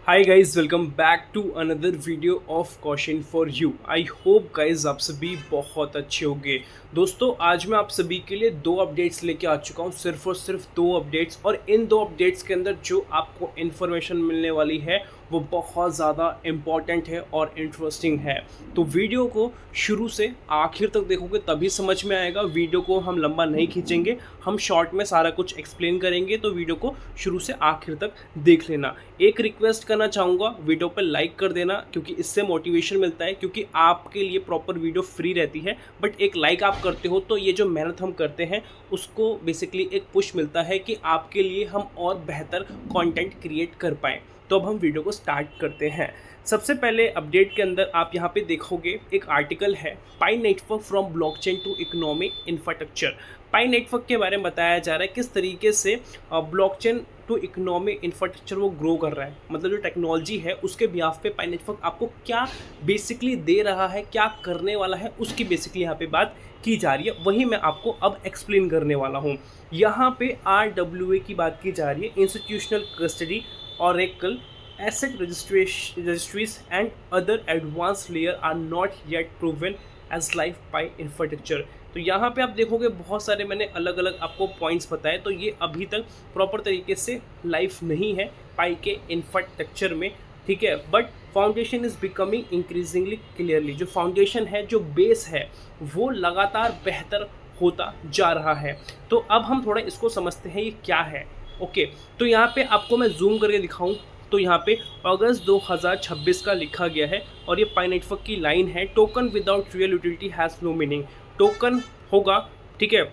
Hi guys, welcome back to another video of question for you. I hope guys आप सभी बहुत अच्छे होंगे। दोस्तों, आज मैं आप सभी के लिए दो अपडेट्स लेके आ चुका हूँ, सिर्फ और सिर्फ दो अपडेट्स। और इन दो अपडेट्स के अंदर जो आपको इन्फॉर्मेशन मिलने वाली है वो बहुत ज़्यादा इम्पॉर्टेंट है और इंटरेस्टिंग है। तो वीडियो को शुरू से आखिर तक देखोगे तभी समझ में आएगा। वीडियो को हम लंबा नहीं खींचेंगे, हम शॉर्ट में सारा कुछ एक्सप्लेन करेंगे, तो वीडियो को शुरू से आखिर तक देख लेना। एक रिक्वेस्ट करना चाहूँगा, वीडियो पर लाइक कर देना क्योंकि इससे मोटिवेशन मिलता है, क्योंकि आपके लिए प्रॉपर वीडियो फ्री रहती है, बट एक लाइक आप करते हो तो ये जो मेहनत हम करते हैं उसको बेसिकली एक पुश मिलता है कि आपके लिए हम और बेहतर कंटेंट क्रिएट कर पाएँ। तो अब हम वीडियो को स्टार्ट करते हैं। सबसे पहले अपडेट के अंदर आप यहाँ पे देखोगे एक आर्टिकल है, Pi Network from blockchain to economic infrastructure. Pi Network के बारे में बताया जा रहा है किस तरीके से ब्लॉकचेन टू इकोनॉमिक इंफ्रास्ट्रक्चर वो ग्रो कर रहा है, मतलब जो टेक्नोलॉजी है उसके बिहाफ पे पाई नेटवर्क आपको क्या बेसिकली दे रहा है, क्या करने वाला है, उसकी बेसिकली यहाँ पे बात की जा रही है। वही मैं आपको अब एक्सप्लेन करने वाला हूँ। यहाँ पे RWA की बात की जा रही है, institutional custody, oracle, asset registries and other advanced layer are not yet proven as live by infrastructure। तो यहाँ पे आप देखोगे बहुत सारे मैंने अलग अलग आपको पॉइंट्स बताए, तो ये अभी तक प्रॉपर तरीके से लाइव नहीं है पाई के इंफ्रास्ट्रक्चर में, ठीक है। But foundation is becoming increasingly clearly, जो फाउंडेशन है, जो बेस है, वो लगातार बेहतर होता जा रहा है। तो अब हम थोड़ा इसको समझते हैं ये क्या है। ओके, तो यहाँ पे आपको मैं जूम करके दिखाऊं तो यहाँ पे अगस्त 2026 का लिखा गया है और ये पाई नेटवर्क की लाइन है, token without real utility has no meaning. Token होगा, ठीक है,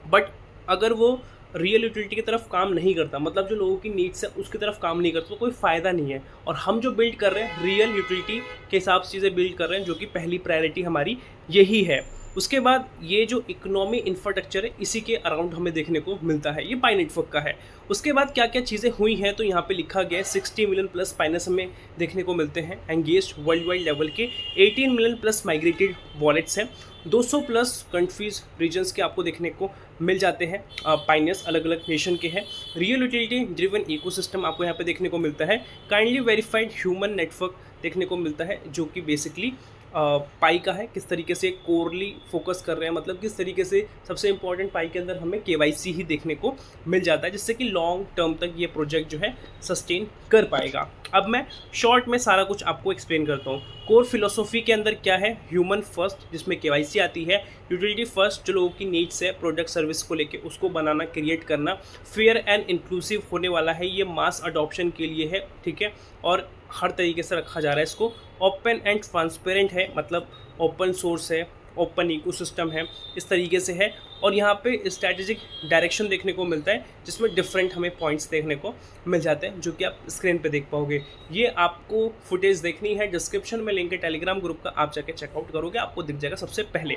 बट अगर वो रियल यूटिलिटी की तरफ काम नहीं करता, मतलब जो लोगों की नीड्स है उसकी तरफ काम नहीं करता, तो कोई फ़ायदा नहीं है। और हम जो बिल्ड कर रहे हैं रियल यूटिलिटी के हिसाब से चीज़ें बिल्ड कर रहे हैं, जो कि पहली प्रायोरिटी हमारी यही है। उसके बाद ये जो इकोनॉमी इंफ्रास्ट्रक्चर है इसी के अराउंड हमें देखने को मिलता है, ये पाई नेटवर्क का है। उसके बाद क्या क्या चीज़ें हुई हैं, तो यहाँ पे लिखा गया है 60 मिलियन प्लस पाइनस हमें देखने को मिलते हैं एंगेज वर्ल्ड वाइड लेवल के, 18 मिलियन प्लस माइग्रेटेड वॉलेट्स हैं, 200 प्लस कंट्रीज रीजन्स के आपको देखने को मिल जाते हैं, पाइनस अलग अलग नेशन के हैं। रियल यूटिलिटी ड्रिवन इकोसिस्टम आपको यहाँ पे देखने को मिलता है, काइंडली वेरीफाइड ह्यूमन नेटवर्क देखने को मिलता है, जो कि बेसिकली पाई का है, किस तरीके से कोरली फोकस कर रहे हैं, मतलब किस तरीके से सबसे इंपॉर्टेंट पाई के अंदर हमें KYC ही देखने को मिल जाता है, जिससे कि लॉन्ग टर्म तक ये प्रोजेक्ट जो है सस्टेन कर पाएगा। अब मैं शॉर्ट में सारा कुछ आपको एक्सप्लेन करता हूँ। कोर फिलोसॉफी के अंदर क्या है, ह्यूमन फर्स्ट, जिसमें KYC आती है, यूटिलिटी फर्स्ट, जो लोगों की नीड्स है प्रोडक्ट सर्विस को लेके उसको बनाना, क्रिएट करना, फेयर एंड इंक्लूसिव होने वाला है, ये मास अडॉप्शन के लिए है, ठीक है, और हर तरीके से रखा जा रहा है इसको। ओपन एंड ट्रांसपेरेंट है, मतलब ओपन सोर्स है, ओपन इकोसिस्टम है, इस तरीके से है। और यहाँ पे स्ट्रैटेजिक डायरेक्शन देखने को मिलता है, जिसमें डिफरेंट हमें पॉइंट्स देखने को मिल जाते हैं, जो कि आप स्क्रीन पे देख पाओगे। ये आपको फुटेज देखनी है, डिस्क्रिप्शन में लिंक है टेलीग्राम ग्रुप का, आप जाके चेकआउट करोगे, आपको दिख जाएगा सबसे पहले।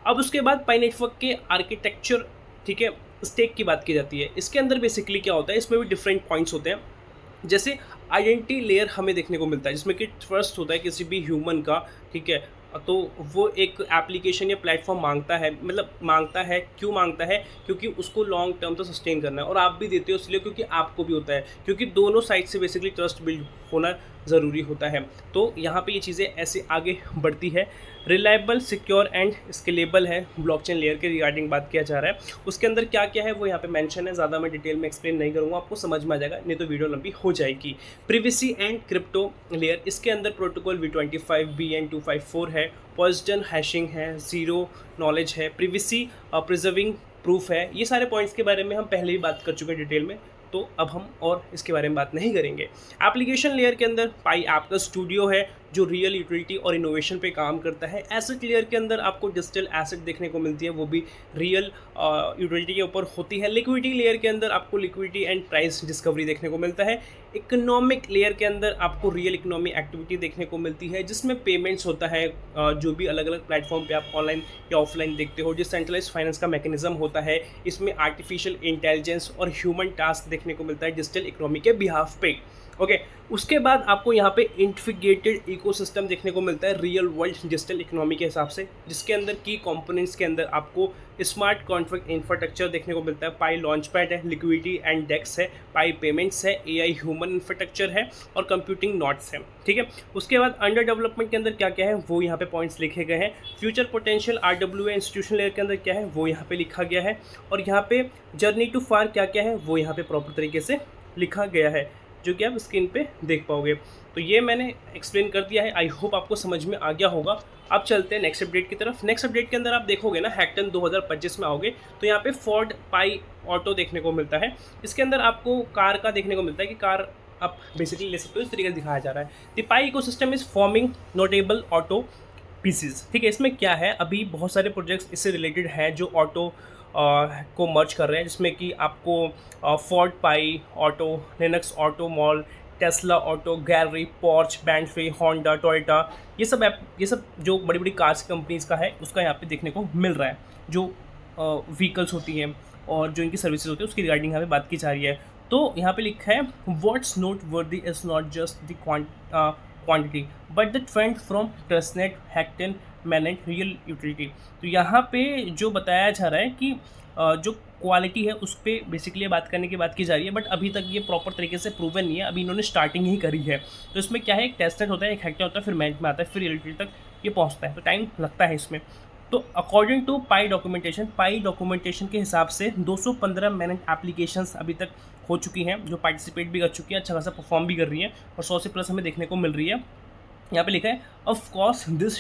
अब उसके बाद पाई नेटवर्क के आर्किटेक्चर, ठीक है, स्टेक की बात की जाती है। इसके अंदर बेसिकली क्या होता है, इसमें भी डिफरेंट पॉइंट्स होते हैं। जैसे आइडेंटिटी लेयर हमें देखने को मिलता है, जिसमें कि ट्रस्ट होता है किसी भी ह्यूमन का, ठीक है, तो वो एक एप्लीकेशन या प्लेटफॉर्म मांगता है, मतलब मांगता है, क्यों मांगता है, क्योंकि उसको लॉन्ग टर्म तो सस्टेन करना है, और आप भी देते हो इसलिए क्योंकि आपको भी होता है, क्योंकि दोनों साइड से बेसिकली ट्रस्ट बिल्ड होना ज़रूरी होता है। तो यहाँ पे ये चीज़ें ऐसे आगे बढ़ती है। रिलायबल, सिक्योर एंड स्केलेबल है, ब्लॉकचेन लेयर के रिगार्डिंग बात किया जा रहा है। उसके अंदर क्या क्या है वो यहाँ पे मेंशन है, ज़्यादा मैं डिटेल में एक्सप्लेन नहीं करूँगा, आपको समझ में आ जाएगा, नहीं तो वीडियो लंबी हो जाएगी। प्रिवेसी एंड क्रिप्टो लेयर, इसके अंदर प्रोटोकॉल V25 BN254 है, पॉजिटिव हैशिंग है, ज़ीरो नॉलेज है, प्रिवेसी प्रिजर्विंग प्रूफ है। ये सारे पॉइंट्स के बारे में हम पहले ही बात कर चुके हैं डिटेल में, तो अब हम और इसके बारे में बात नहीं करेंगे। एप्लीकेशन लेयर के अंदर पाई ऐप का स्टूडियो है, जो रियल यूटिलिटी और इनोवेशन पे काम करता है। एसेट लेयर के अंदर आपको डिजिटल एसेट देखने को मिलती है, वो भी रियल यूटिलिटी के ऊपर होती है। लिक्विडिटी लेयर के अंदर आपको लिक्विडिटी एंड प्राइस डिस्कवरी देखने को मिलता है। इकोनॉमिक लेयर के अंदर आपको रियल इकोनॉमी एक्टिविटी देखने को मिलती है, जिसमें पेमेंट्स होता है, जो भी अलग अलग प्लेटफॉर्म पे आप ऑनलाइन या ऑफलाइन देखते हो। डिसेंट्रलाइज्ड फाइनेंस का मैकेनिज्म होता है, इसमें आर्टिफिशियल इंटेलिजेंस और ह्यूमन टास्क देखने को मिलता है डिजिटल इकोनॉमी के बिहाफ पे। ओके। उसके बाद आपको यहाँ पे इंटीग्रेटेड इकोसिस्टम देखने को मिलता है रियल वर्ल्ड डिजिटल इकोनॉमी के हिसाब से, जिसके अंदर की कंपोनेंट्स के अंदर आपको स्मार्ट कॉन्ट्रैक्ट इंफ्रास्ट्रक्चर देखने को मिलता है, पाई लॉन्च पैड है, लिक्विडिटी एंड डेक्स है, पाई पेमेंट्स है, एआई ह्यूमन इंफ्रास्ट्रक्चर है और कंप्यूटिंग नॉट्स है, ठीक है। उसके बाद अंडर डेवलपमेंट के अंदर क्या क्या है वो यहाँ पे पॉइंट्स लिखे गए हैं। Future potential RWA institution layer के अंदर क्या है वो यहाँ पे लिखा गया है, और यहाँ पे जर्नी टू फार क्या क्या है वो यहाँ पे प्रॉपर तरीके से लिखा गया है, जो कि आप स्क्रीन पे देख पाओगे। तो ये मैंने एक्सप्लेन कर दिया है, आई होप आपको समझ में आ गया होगा। अब चलते हैं नेक्स्ट अपडेट की तरफ। नेक्स्ट अपडेट के अंदर आप देखोगे ना, हैकटन 2025 में आओगे तो यहाँ पे फोर्ड पाई ऑटो देखने को मिलता है। इसके अंदर आपको कार का देखने को मिलता है कि कार आप बेसिकली ले सकते हो, इस तरीके से दिखाया जा रहा है। The Pi ecosystem is forming notable auto pieces, ठीक है। इसमें क्या है, अभी बहुत सारे प्रोजेक्ट्स इससे रिलेटेड हैं जो ऑटो को मर्ज कर रहे हैं, जिसमें कि आपको Ford Pi auto, Linux auto mall, Tesla auto, gallery, Porsche, बैंडफे, होंडा, टोयोटा, ये सब जो बड़ी बड़ी कार्स कंपनीज का है उसका यहाँ पे देखने को मिल रहा है। जो व्हीकल्स होती हैं और जो इनकी सर्विसेज होती है उसकी रिगार्डिंग यहाँ पे बात की जा रही है। तो यहाँ पे लिखा है what's noteworthy is not just the quantity but the trend from testnet, hackathon, mainnet, real utility. तो यहाँ पे जो बताया जा रहा है कि जो क्वालिटी है उस पर बेसिकली बात करने की बात की जा रही है, बट अभी तक ये प्रॉपर तरीके से प्रूवन नहीं है, अभी इन्होंने स्टार्टिंग ही करी है। तो इसमें क्या है, एक टेस्टनेट होता है, एक हैकटन होता है, फिर मैनेट में आता है, फिर रियलिटी तक ये पहुँचता है, तो टाइम लगता है इसमें। तो अकॉर्डिंग टू पाई डॉक्यूमेंटेशन के हिसाब से 215 मैनेट एप्लीकेशंस अभी तक हो चुकी हैं, जो पार्टिसिपेट भी कर चुकी हैं, अच्छा खासा परफॉर्म भी कर रही हैं, और 100 से प्लस हमें देखने को मिल रही है। यहाँ पे लिखा है of course this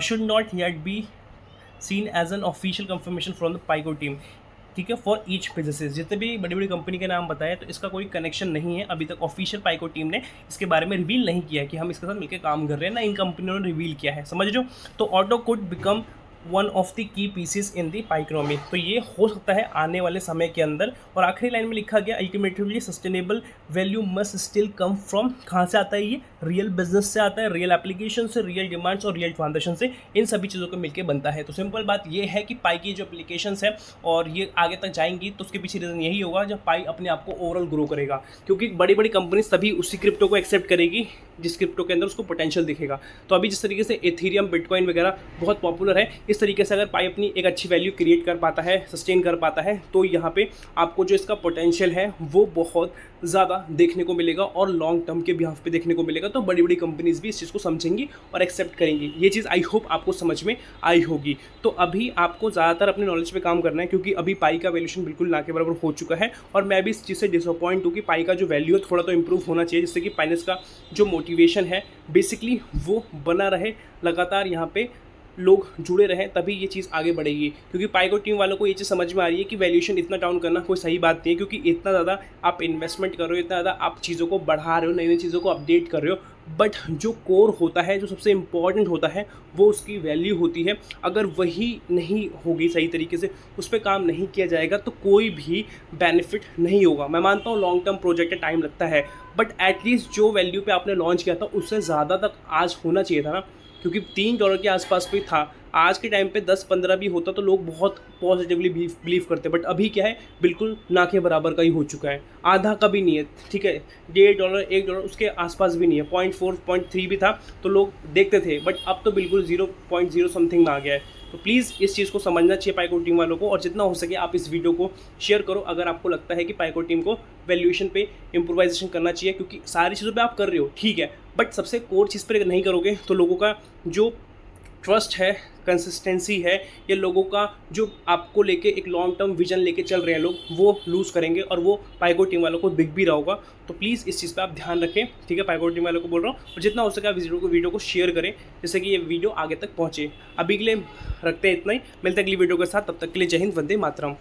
should not yet be seen as an official confirmation from the Pi Core team, ठीक है, फॉर ईच बिजनेसेस। जितने भी बड़ी बड़ी कंपनी के नाम बताए तो इसका कोई कनेक्शन नहीं है, अभी तक ऑफिशियल पाइको टीम ने इसके बारे में रिवील नहीं किया है कि हम इसके साथ मिलकर काम कर रहे हैं, ना इन कंपनियों ने रिवील किया है, समझ रहे हो। तो auto could become one of the key pieces in the Pi economy, तो ये हो सकता है आने वाले समय के अंदर। और आखिरी लाइन में लिखा गया ultimately sustainable value must still come from, कहाँ से आता है ये, रियल बिजनेस से आता है, रियल एप्लीकेशन से, रियल डिमांड्स और रियल ट्रांजेक्शन से, इन सभी चीज़ों को मिलकर बनता है। तो सिंपल बात ये है कि पाई की जो एप्लीकेशंस है और ये आगे तक जाएंगी तो उसके पीछे रीज़न यही होगा जब पाई अपने आप को ओवरऑल ग्रो करेगा, क्योंकि बड़ी बड़ी कंपनीज तभी उसी क्रिप्टो को एक्सेप्ट करेगी जिस क्रिप्टो के अंदर उसको पोटेंशियल दिखेगा। तो अभी जिस तरीके से एथेरियम, बिटकॉइन वगैरह बहुत पॉपुलर है, इस तरीके से अगर पाई अपनी एक अच्छी वैल्यू क्रिएट कर पाता है, सस्टेन कर पाता है, तो यहाँ पे आपको जो इसका पोटेंशियल है वो बहुत ज़्यादा देखने को मिलेगा और लॉन्ग टर्म के बिहाफ पे देखने को मिलेगा। तो बड़ी बड़ी कंपनीज भी इस चीज़ को समझेंगी और एक्सेप्ट करेंगी। ये चीज़ आई होप आपको समझ में आई होगी। तो अभी आपको ज़्यादातर अपने नॉलेज पे काम करना है, क्योंकि अभी पाई का वैल्यूएशन बिल्कुल ना के बराबर हो चुका है, और मैं भी इस चीज़ से डिसअपॉइंट हूँ कि पाई का जो वैल्यू है थोड़ा तो इंप्रूव होना चाहिए, जिससे कि फाइनेंस का जो मोटिवेशन है बेसिकली वो बना रहे, लगातार यहाँ पे लोग जुड़े रहें, तभी ये चीज़ आगे बढ़ेगी। क्योंकि पाइको टीम वालों को ये चीज़ समझ में आ रही है कि वैल्यूएशन इतना डाउन करना कोई सही बात नहीं है, क्योंकि इतना ज़्यादा आप इन्वेस्टमेंट कर रहे हो, इतना ज़्यादा आप चीज़ों को बढ़ा रहे हो, नई नई चीज़ों को अपडेट कर रहे हो, बट जो कोर होता है, जो सबसे इम्पॉर्टेंट होता है, वो उसकी वैल्यू होती है। अगर वही नहीं होगी सही तरीके से, उस पर काम नहीं किया जाएगा, तो कोई भी बेनिफिट नहीं होगा। मैं मानता हूँ लॉन्ग टर्म प्रोजेक्ट है, टाइम लगता है, बट एटलीस्ट जो वैल्यू पे आपने लॉन्च किया था उससे ज़्यादा तक आज होना चाहिए था ना, क्योंकि $3 के आसपास पे था। आज के टाइम पे 10-15 भी होता तो लोग बहुत पॉजिटिवली बिलीव करते, बट अभी क्या है, बिल्कुल ना के बराबर का ही हो चुका है, आधा का भी नहीं है, ठीक है, $1.5 $1 उसके आसपास भी नहीं है, 0.4 0.3 भी था तो लोग देखते थे, बट अब तो बिल्कुल 0.0 समथिंग में आ गया है। तो प्लीज़ इस चीज़ को समझना चाहिए पाइको टीम वालों को, और जितना हो सके आप इस वीडियो को शेयर करो अगर आपको लगता है कि पाइको टीम को वैल्यूएशन पे इम्प्रोवाइजेशन करना चाहिए, क्योंकि सारी चीज़ों पे आप कर रहे हो ठीक है, बट सबसे कोर चीज़ पर नहीं करोगे तो लोगों का जो ट्रस्ट है, कंसिस्टेंसी है, या लोगों का जो आपको लेके एक लॉन्ग टर्म विजन लेके चल रहे हैं लोग, वो लूज़ करेंगे, और वो पाइको टीम वालों को दिख भी रहा होगा। तो प्लीज़ इस चीज़ पे आप ध्यान रखें, ठीक है, पाइको टीम वालों को बोल रहा हूँ, और जितना हो सके आप वीडियो को शेयर करें, जिससे कि ये वीडियो आगे तक पहुँचे। अभी के लिए रखते हैं इतना ही, मिलते हैं अगली वीडियो के साथ, तब तक के लिए जय हिंद, वंदे मातरम।